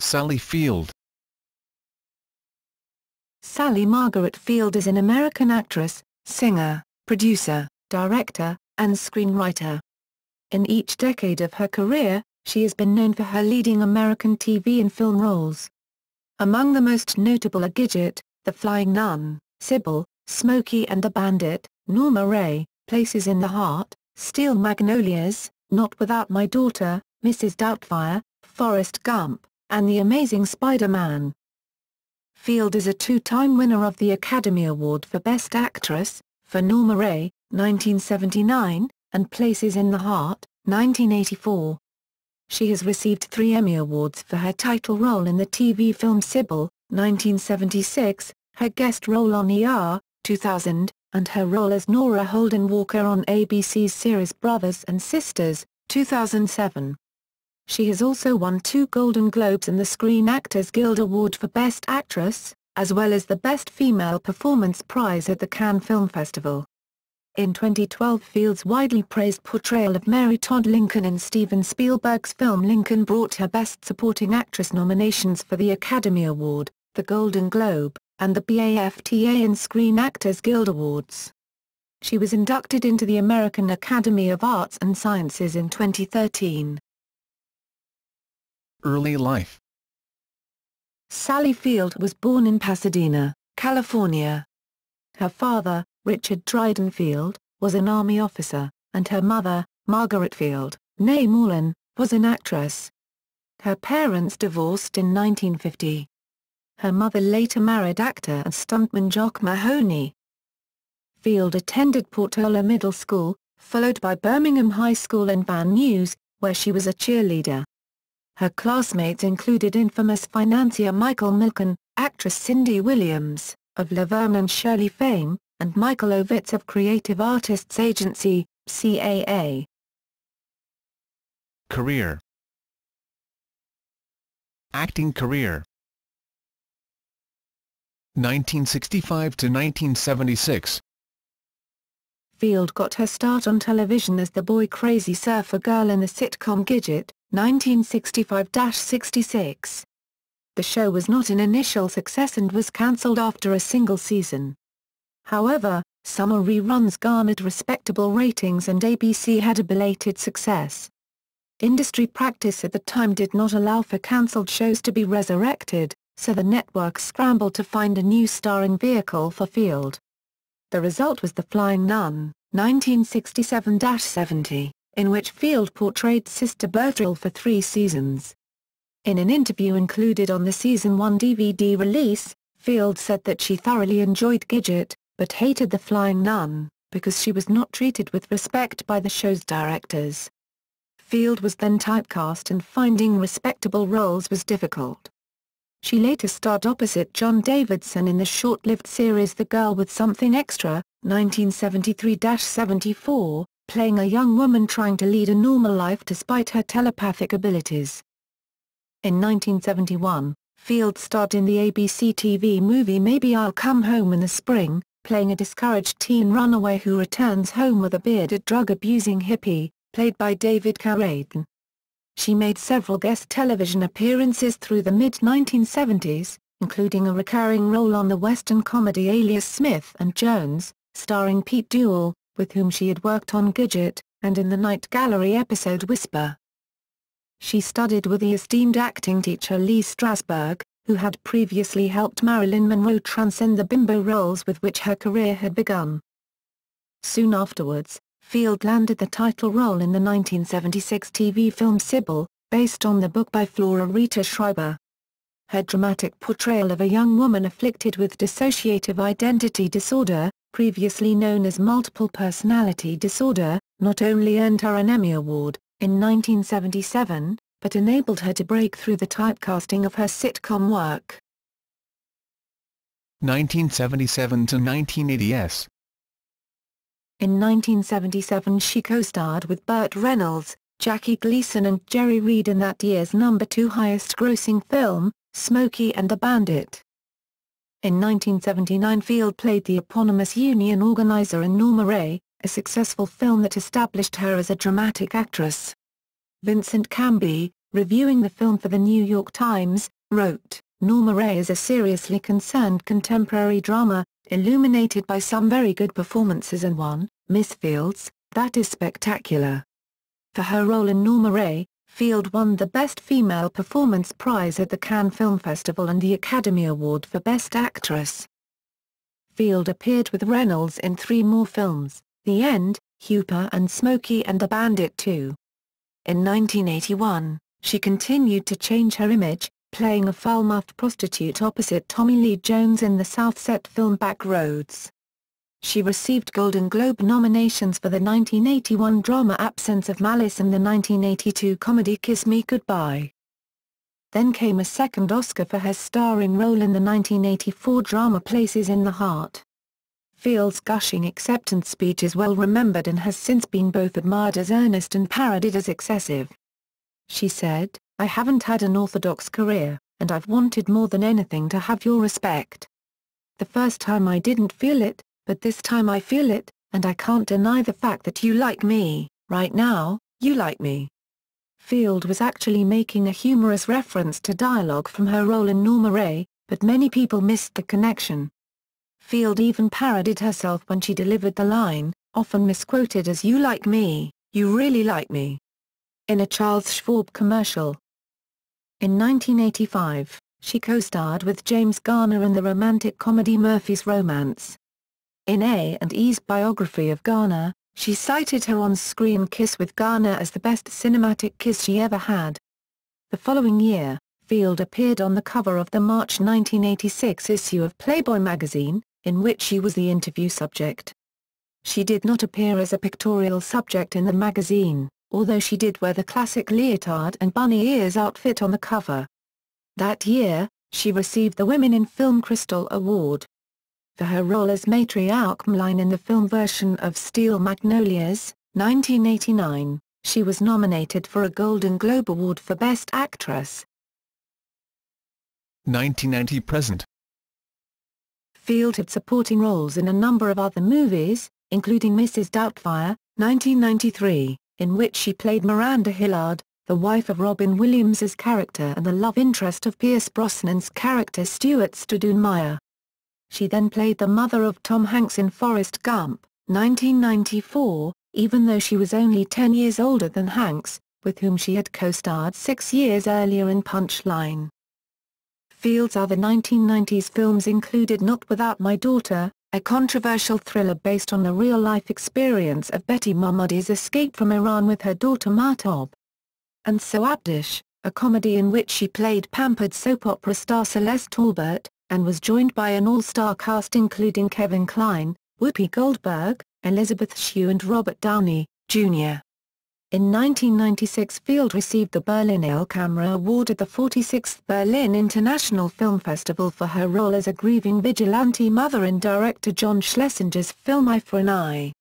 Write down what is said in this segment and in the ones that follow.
Sally Field. Sally Margaret Field is an American actress, singer, producer, director, and screenwriter. In each decade of her career, she has been known for her leading American TV and film roles. Among the most notable are Gidget, The Flying Nun, Sybil, Smokey and the Bandit, Norma Rae, Places in the Heart, Steel Magnolias, Not Without My Daughter, Mrs. Doubtfire, Forrest Gump, and The Amazing Spider-Man. Field is a two-time winner of the Academy Award for Best Actress, for Norma Rae, 1979, and Places in the Heart, 1984. She has received 3 Emmy Awards for her title role in the TV film Sybil, 1976, her guest role on ER, 2000, and her role as Nora Holden Walker on ABC's series Brothers and Sisters, 2007. She has also won 2 Golden Globes and the Screen Actors Guild Award for Best Actress, as well as the Best Female Performance Prize at the Cannes Film Festival. In 2012, Field's widely praised portrayal of Mary Todd Lincoln in Steven Spielberg's film Lincoln brought her Best Supporting Actress nominations for the Academy Award, the Golden Globe, and the BAFTA and Screen Actors Guild Awards. She was inducted into the American Academy of Arts and Sciences in 2013. Early life. Sally Field was born in Pasadena, California. Her father, Richard Dryden Field, was an Army officer, and her mother, Margaret Field, née Morlan, was an actress. Her parents divorced in 1950. Her mother later married actor and stuntman Jock Mahoney. Field attended Portola Middle School, followed by Birmingham High School and Van Nuys, where she was a cheerleader. Her classmates included infamous financier Michael Milken, actress Cindy Williams, of Laverne and Shirley fame, and Michael Ovitz of Creative Artists Agency, CAA. Career. Acting career. 1965 to 1976. Field got her start on television as the boy-crazy surfer girl in the sitcom Gidget, 1965-66. The show was not an initial success and was cancelled after a single season. However, summer reruns garnered respectable ratings and ABC had a belated success. Industry practice at the time did not allow for cancelled shows to be resurrected, so the network scrambled to find a new starring vehicle for Field. The result was The Flying Nun, 1967-70, in which Field portrayed Sister Bertram for 3 seasons. In an interview included on the Season 1 DVD release, Field said that she thoroughly enjoyed Gidget, but hated The Flying Nun, because she was not treated with respect by the show's directors. Field was then typecast and finding respectable roles was difficult. She later starred opposite John Davidson in the short-lived series The Girl with Something Extra, 1973-74, playing a young woman trying to lead a normal life despite her telepathic abilities. In 1971, Field starred in the ABC TV movie Maybe I'll Come Home in the Spring, playing a discouraged teen runaway who returns home with a bearded drug-abusing hippie, played by David Carradine. She made several guest television appearances through the mid-1970s, including a recurring role on the Western comedy Alias Smith and Jones, starring Pete Duell, with whom she had worked on Gidget, and in the Night Gallery episode Whisper. She studied with the esteemed acting teacher Lee Strasberg, who had previously helped Marilyn Monroe transcend the bimbo roles with which her career had begun. Soon afterwards, Field landed the title role in the 1976 TV film Sybil, based on the book by Flora Rita Schreiber. Her dramatic portrayal of a young woman afflicted with dissociative identity disorder, previously known as multiple personality disorder, not only earned her an Emmy Award, in 1977, but enabled her to break through the typecasting of her sitcom work. 1977 to 1980s. In 1977 she co-starred with Burt Reynolds, Jackie Gleason and Jerry Reed in that year's #2 highest-grossing film, Smokey and the Bandit. In 1979 Field played the eponymous union organizer in Norma Rae, a successful film that established her as a dramatic actress. Vincent Canby, reviewing the film for the New York Times, wrote, "Norma Rae is a seriously concerned contemporary drama, illuminated by some very good performances and one, Miss Field's, that is spectacular." For her role in Norma Rae, Field won the Best Female Performance prize at the Cannes Film Festival and the Academy Award for Best Actress. Field appeared with Reynolds in 3 more films, The End, Hooper and Smokey and the Bandit 2. In 1981, she continued to change her image, playing a foul-mouthed prostitute opposite Tommy Lee Jones in the South-set film Back Roads. She received Golden Globe nominations for the 1981 drama Absence of Malice and the 1982 comedy Kiss Me Goodbye. Then came a second Oscar for her starring role in the 1984 drama Places in the Heart. Field's gushing acceptance speech is well remembered and has since been both admired as earnest and parodied as excessive. She said, "I haven't had an orthodox career, and I've wanted more than anything to have your respect. The first time I didn't feel it, but this time I feel it, and I can't deny the fact that you like me, right now, you like me." Field was actually making a humorous reference to dialogue from her role in Norma Rae, but many people missed the connection. Field even parodied herself when she delivered the line, often misquoted as "you like me, you really like me," in a Charles Schwab commercial. In 1985, she co-starred with James Garner in the romantic comedy Murphy's Romance. In A&E's biography of Garner, she cited her on-screen kiss with Garner as the best cinematic kiss she ever had. The following year, Field appeared on the cover of the March 1986 issue of Playboy magazine, in which she was the interview subject. She did not appear as a pictorial subject in the magazine, although she did wear the classic leotard and bunny ears outfit on the cover. That year, she received the Women in Film Crystal Award. For her role as matriarch Mline in the film version of Steel Magnolias, 1989, she was nominated for a Golden Globe Award for Best Actress. 1990-present. Field had supporting roles in a number of other movies, including Mrs. Doubtfire, 1993, in which she played Miranda Hillard, the wife of Robin Williams's character and the love interest of Pierce Brosnan's character Stuart Stoudemire. She then played the mother of Tom Hanks in Forrest Gump, 1994, even though she was only 10 years older than Hanks, with whom she had co-starred 6 years earlier in Punchline. Field's other 1990s films included Not Without My Daughter, a controversial thriller based on the real-life experience of Betty Mahmoudi's escape from Iran with her daughter Mahtob, and So Abdish, a comedy in which she played pampered soap opera star Celeste Talbot, and was joined by an all-star cast including Kevin Kline, Whoopi Goldberg, Elizabeth Shue and Robert Downey, Jr. In 1996 Field received the Berlin Il Camera Award at the 46th Berlin International Film Festival for her role as a grieving vigilante mother in director John Schlesinger's film Eye for an Eye.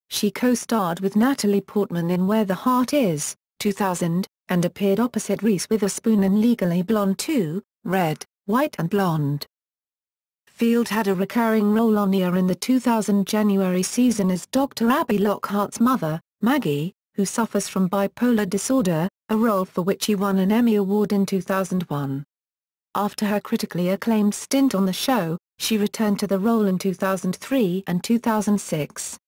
She co-starred with Natalie Portman in Where the Heart Is, 2000, and appeared opposite Reese Witherspoon in Legally Blonde 2, Red, White and Blonde. Field had a recurring role on ER in the 2000 January season as Dr. Abby Lockhart's mother, Maggie, who suffers from bipolar disorder, a role for which he won an Emmy Award in 2001. After her critically acclaimed stint on the show, she returned to the role in 2003 and 2006.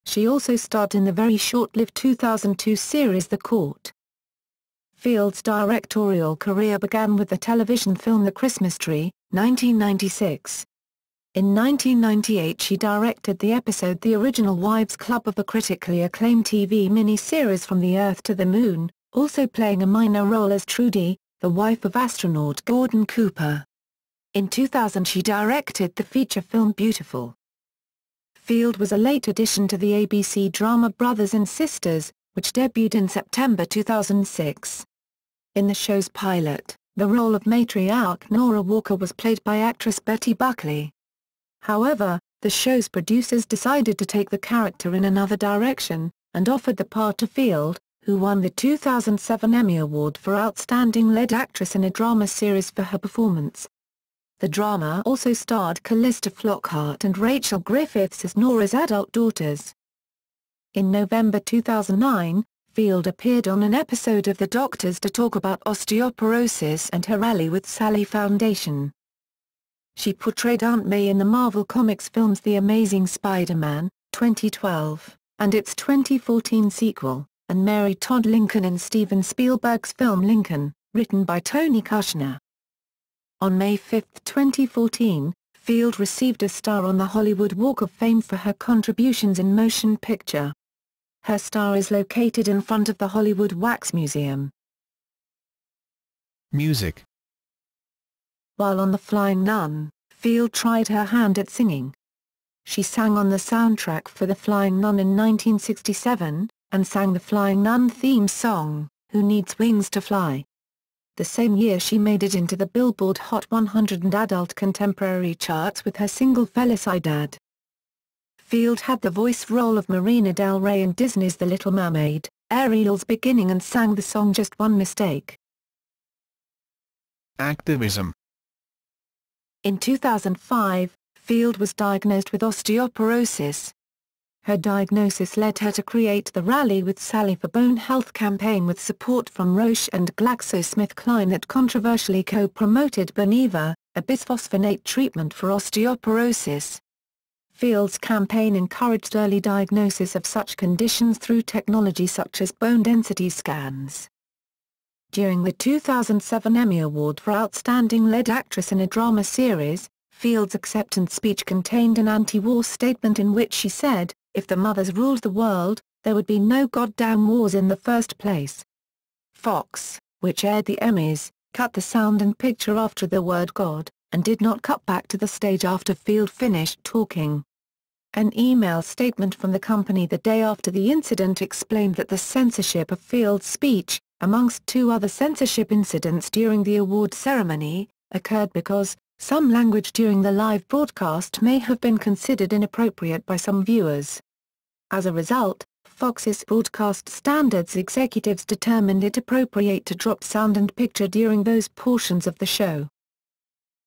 She also starred in the very short-lived 2002 series The Court. Field's directorial career began with the television film The Christmas Tree, 1996. In 1998 she directed the episode The Original Wives Club of the critically acclaimed TV mini-series From the Earth to the Moon, also playing a minor role as Trudy, the wife of astronaut Gordon Cooper. In 2000 she directed the feature film Beautiful. Field was a late addition to the ABC drama Brothers and Sisters, which debuted in September 2006. In the show's pilot, the role of matriarch Nora Walker was played by actress Betty Buckley. However, the show's producers decided to take the character in another direction, and offered the part to Field, who won the 2007 Emmy Award for Outstanding Lead Actress in a Drama Series for her performance. The drama also starred Callista Flockhart and Rachel Griffiths as Nora's adult daughters. In November 2009, Field appeared on an episode of The Doctors to talk about osteoporosis and her Rally with Sally Foundation. She portrayed Aunt May in the Marvel Comics films The Amazing Spider-Man, 2012, and its 2014 sequel, and Mary Todd Lincoln in Steven Spielberg's film Lincoln, written by Tony Kushner. On May 5, 2014, Field received a star on the Hollywood Walk of Fame for her contributions in motion picture. Her star is located in front of the Hollywood Wax Museum. Music. While on The Flying Nun, Field tried her hand at singing. She sang on the soundtrack for The Flying Nun in 1967, and sang the Flying Nun theme song, Who Needs Wings to Fly. The same year she made it into the Billboard Hot 100 and Adult Contemporary charts with her single Felicidad. Field had the voice role of Marina Del Rey in Disney's The Little Mermaid, Ariel's beginning, and sang the song Just One Mistake. Activism. In 2005, Field was diagnosed with osteoporosis. Her diagnosis led her to create the Rally with Sally for Bone Health campaign with support from Roche and GlaxoSmithKline that controversially co-promoted Boniva, a bisphosphonate treatment for osteoporosis. Field's campaign encouraged early diagnosis of such conditions through technology such as bone density scans. During the 2007 Emmy Award for Outstanding Lead Actress in a Drama Series, Field's acceptance speech contained an anti-war statement in which she said, "If the mothers ruled the world, there would be no goddamn wars in the first place." Fox, which aired the Emmys, cut the sound and picture after the word God, and did not cut back to the stage after Field finished talking. An email statement from the company the day after the incident explained that the censorship of Field's speech, amongst two other censorship incidents during the award ceremony, occurred because some language during the live broadcast may have been considered inappropriate by some viewers. As a result, Fox's broadcast standards executives determined it appropriate to drop sound and picture during those portions of the show.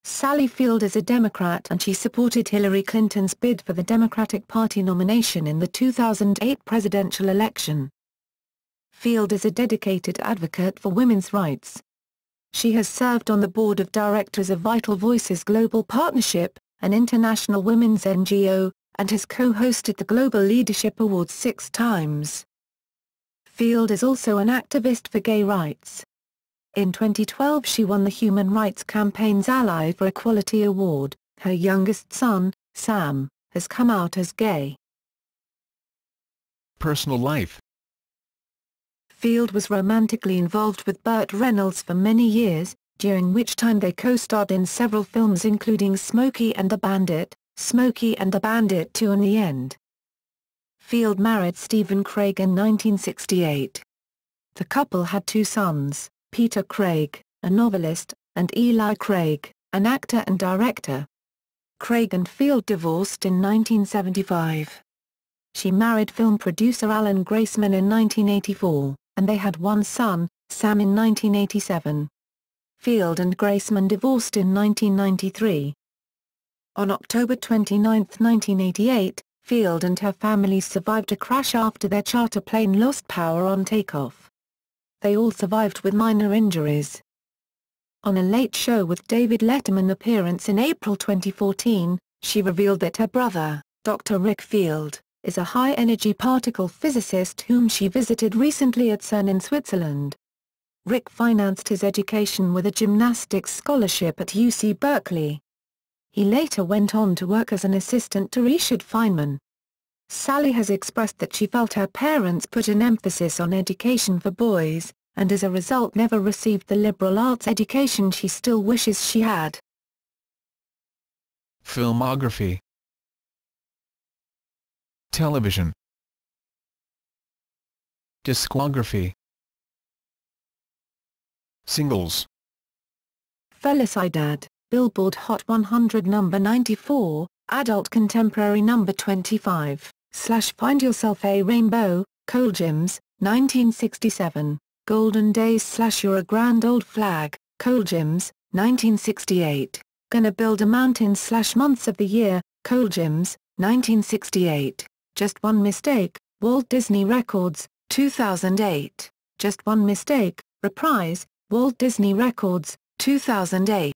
Sally Field is a Democrat and she supported Hillary Clinton's bid for the Democratic Party nomination in the 2008 presidential election. Field is a dedicated advocate for women's rights. She has served on the board of directors of Vital Voices Global Partnership, an international women's NGO, and has co-hosted the Global Leadership Awards 6 times. Field is also an activist for gay rights. In 2012 she won the Human Rights Campaign's Ally for Equality Award. Her youngest son, Sam, has come out as gay. Personal life. Field was romantically involved with Burt Reynolds for many years, during which time they co-starred in several films including Smokey and the Bandit, Smokey and the Bandit 2 and The End. Field married Stephen Craig in 1968. The couple had 2 sons, Peter Craig, a novelist, and Eli Craig, an actor and director. Craig and Field divorced in 1975. She married film producer Alan Graceman in 1984, and they had 1 son, Sam, in 1987. Field and Graceman divorced in 1993. On October 29, 1988, Field and her family survived a crash after their charter plane lost power on takeoff. They all survived with minor injuries. On a Late Show with David Letterman appearance in April 2014, she revealed that her brother, Dr. Rick Field, is a high-energy particle physicist whom she visited recently at CERN in Switzerland. Rick financed his education with a gymnastics scholarship at UC Berkeley. He later went on to work as an assistant to Richard Feynman. Sally has expressed that she felt her parents put an emphasis on education for boys, and as a result never received the liberal arts education she still wishes she had. Filmography. Television. Discography. Singles. Felicidad, Billboard Hot 100 number 94, Adult Contemporary number 25, Find Yourself a Rainbow, Coal Gyms, 1967, Golden Days You're a Grand Old Flag, Coal Gyms, 1968, Gonna Build a Mountain Months of the Year, Coal Gyms, 1968, Just One Mistake, Walt Disney Records, 2008, Just One Mistake, Reprise, Walt Disney Records, 2008.